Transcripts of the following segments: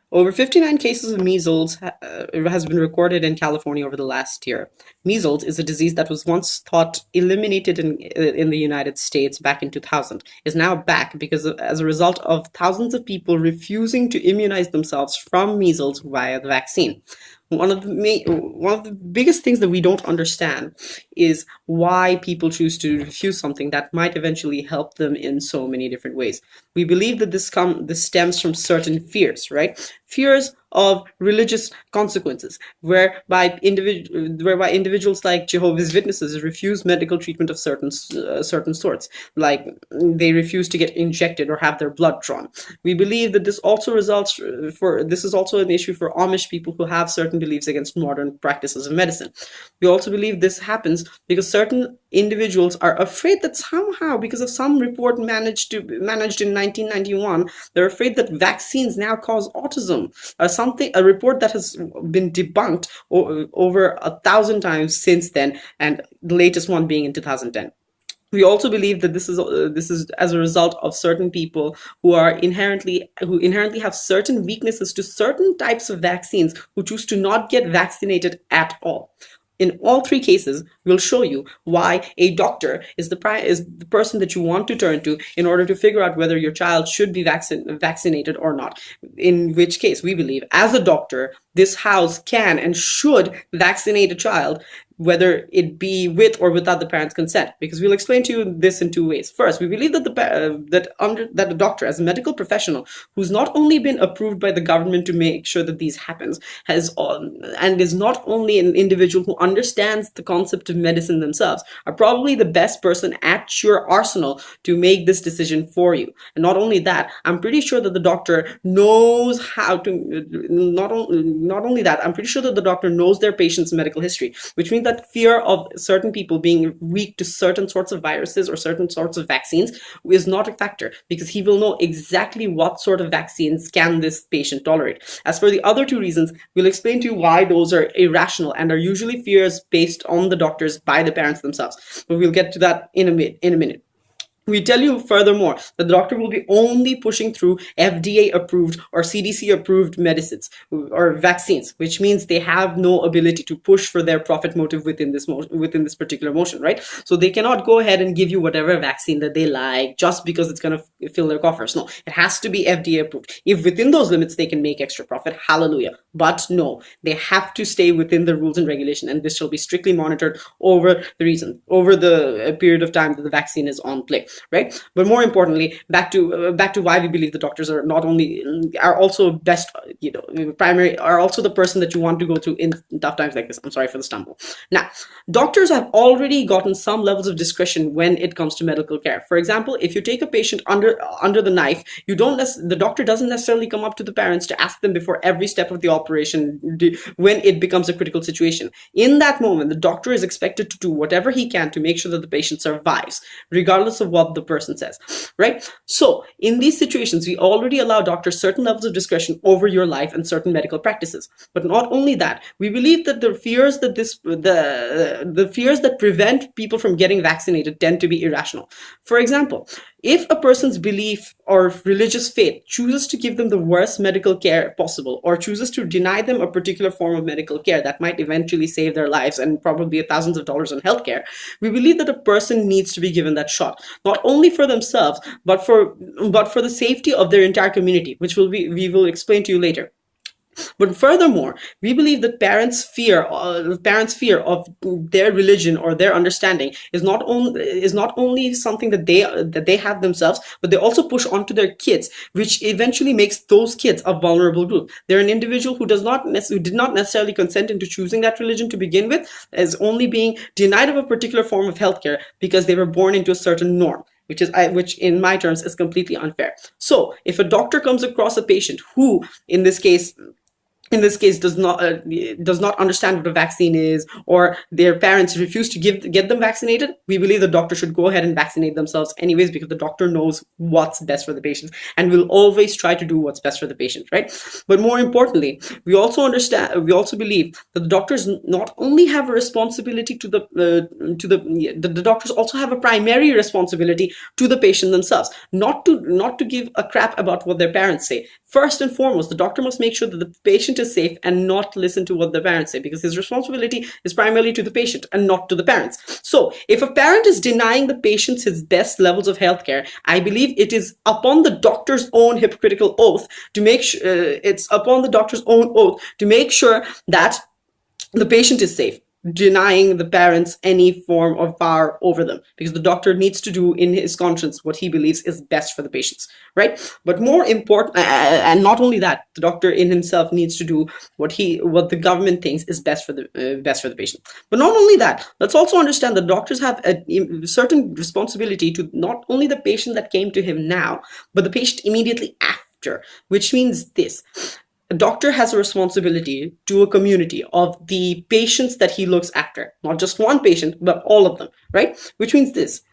Over 59 cases of measles has been recorded in California over the last year. Measles is a disease that was once thought eliminated in the United States back in 2000, is now back because as a result of thousands of people refusing to immunize themselves from measles via the vaccine. One of the biggest things that we don't understand is why people choose to refuse something that might eventually help them in so many different ways. We believe that this stems from certain fears, right? Fears of religious consequences, whereby individuals like Jehovah's Witnesses refuse medical treatment of certain sorts, like they refuse to get injected or have their blood drawn. We believe that this is also an issue for Amish people who have certain beliefs against modern practices of medicine. We also believe this happens because certain individuals are afraid that somehow, because of some report managed in 1991, they're afraid that vaccines now cause autism. A report that has been debunked over 1,000 times since then, and the latest one being in 2010. We also believe that this is as a result of certain people who inherently have certain weaknesses to certain types of vaccines, who choose to not get vaccinated at all. In all three cases, we'll show you why a doctor is the person that you want to turn to in order to figure out whether your child should be vaccinated or not. In which case, we believe, as a doctor, this house can and should vaccinate a child, whether it be with or without the parent's consent, because we'll explain to you this in two ways. First, we believe that the doctor, as a medical professional who's not only been approved by the government to make sure that these happens, and is not only an individual who understands the concept of medicine themselves, are probably the best person at your arsenal to make this decision for you. And not only that, I'm pretty sure that the doctor knows how to. Not only that, I'm pretty sure that the doctor knows their patient's medical history, which means that fear of certain people being weak to certain sorts of viruses or certain sorts of vaccines is not a factor, because he will know exactly what sort of vaccines can this patient tolerate. As for the other two reasons, we'll explain to you why those are irrational and are usually fears based on the doctors by the parents themselves. But we'll get to that in a minute. We tell you furthermore that the doctor will be only pushing through FDA approved or CDC approved medicines or vaccines, which means they have no ability to push for their profit motive within this particular motion, right? So they cannot go ahead and give you whatever vaccine that they like just because it's going to fill their coffers. No, it has to be FDA approved. If within those limits they can make extra profit, hallelujah. But no, they have to stay within the rules and regulation, and this shall be strictly monitored over the period of time that the vaccine is on play. Right, but more importantly, back to why we believe the doctors are also best, are also the person that you want to go to in tough times like this. I'm sorry for the stumble. Now, doctors have already gotten some levels of discretion when it comes to medical care. For example, if you take a patient under the knife, the doctor doesn't necessarily come up to the parents to ask them before every step of the operation when it becomes a critical situation. In that moment, the doctor is expected to do whatever he can to make sure that the patient survives, regardless of what the person says, right? So in these situations, we already allow doctors certain levels of discretion over your life and certain medical practices. But not only that, we believe that the fears that prevent people from getting vaccinated tend to be irrational. For example, if a person's belief or religious faith chooses to give them the worst medical care possible, or chooses to deny them a particular form of medical care that might eventually save their lives and probably thousands of dollars on healthcare, we believe that a person needs to be given that shot, not only for themselves, but for the safety of their entire community, which we will explain to you later. But furthermore, we believe that parents' fear of their religion or their understanding is not only something that they have themselves, but they also push onto their kids, which eventually makes those kids a vulnerable group. They're an individual who did not necessarily consent into choosing that religion to begin with, as only being denied of a particular form of healthcare because they were born into a certain norm, which in my terms is completely unfair. So if a doctor comes across a patient who, in this case, does not understand what a vaccine is, or their parents refuse to get them vaccinated, we believe the doctor should go ahead and vaccinate themselves anyways, because the doctor knows what's best for the patient and will always try to do what's best for the patient, right? But more importantly, we also believe that the doctors not only have a responsibility the doctors also have a primary responsibility to the patient themselves, not to give a crap about what their parents say. First and foremost, the doctor must make sure that the patient is safe and not listen to what the parents say, because his responsibility is primarily to the patient and not to the parents. So if a parent is denying the patient his best levels of healthcare, I believe it is upon the doctor's own hypocritical oath to make sure it's upon the doctor's own oath to make sure that the patient is safe, denying the parents any form of power over them, because the doctor needs to do in his conscience what he believes is best for the patients, right? But more important, and not only that, the doctor in himself needs to do what the government thinks is best for the patient. But not only that, let's also understand that doctors have a certain responsibility to not only the patient that came to him now, but the patient immediately after, which means this: a doctor has a responsibility to a community of the patients that he looks after, not just one patient, but all of them, right? Which means this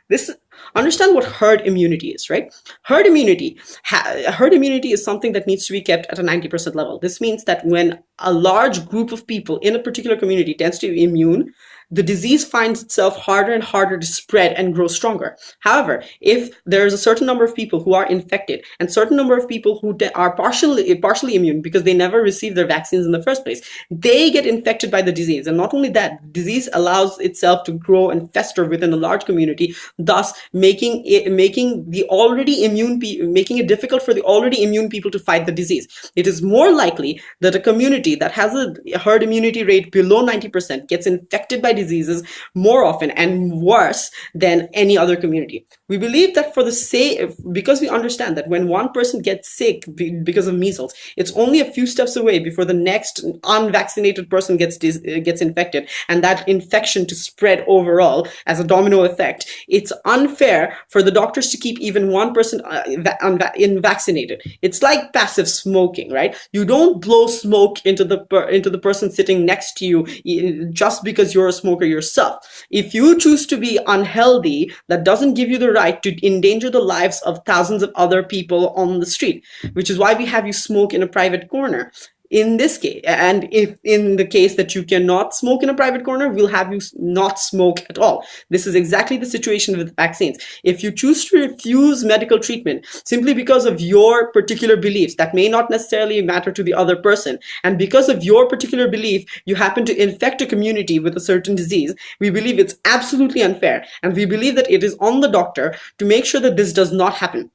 understand what herd immunity is, right? Herd immunity is something that needs to be kept at a 90% level. This means that when a large group of people in a particular community tends to be immune, the disease finds itself harder and harder to spread and grow stronger. However, if there is a certain number of people who are infected and certain number of people who are partially immune because they never received their vaccines in the first place, they get infected by the disease. And not only that, disease allows itself to grow and fester within a large community, thus making it difficult for the already immune people to fight the disease. It is more likely that a community that has a herd immunity rate below 90% gets infected by diseases more often and worse than any other community. We believe that because we understand that when one person gets sick because of measles, it's only a few steps away before the next unvaccinated person gets infected, and that infection to spread overall as a domino effect. It's unfair for the doctors to keep even one person unvaccinated. It's like passive smoking, right? You don't blow smoke into the person sitting next to you just because you're a smoker yourself. If you choose to be unhealthy, that doesn't give you the right to endanger the lives of thousands of other people on the street, which is why we have you smoke in a private corner. In this case, and if in the case that you cannot smoke in a private corner, we'll have you not smoke at all. This is exactly the situation with vaccines. If you choose to refuse medical treatment simply because of your particular beliefs that may not necessarily matter to the other person, and because of your particular belief you happen to infect a community with a certain disease, we believe it's absolutely unfair, and we believe that it is on the doctor to make sure that this does not happen,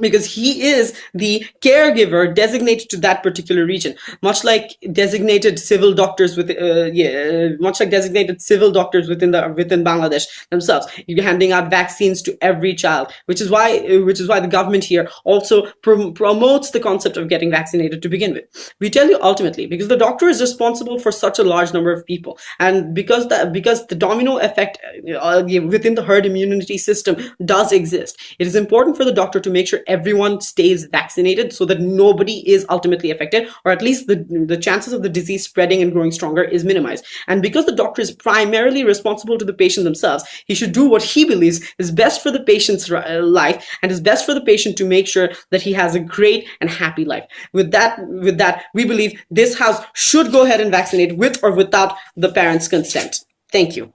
because he is the caregiver designated to that particular region, much like designated civil doctors within Bangladesh themselves. You're handing out vaccines to every child, which is why the government here also promotes the concept of getting vaccinated to begin with. We tell you ultimately because the doctor is responsible for such a large number of people, and because the domino effect within the herd immunity system does exist, it is important for the doctor to make sure everyone stays vaccinated so that nobody is ultimately affected, or at least the chances of the disease spreading and growing stronger is minimized. And because the doctor is primarily responsible to the patient themselves, he should do what he believes is best for the patient's life and is best for the patient to make sure that he has a great and happy life. With that, we believe this house should go ahead and vaccinate with or without the parents' consent. Thank you.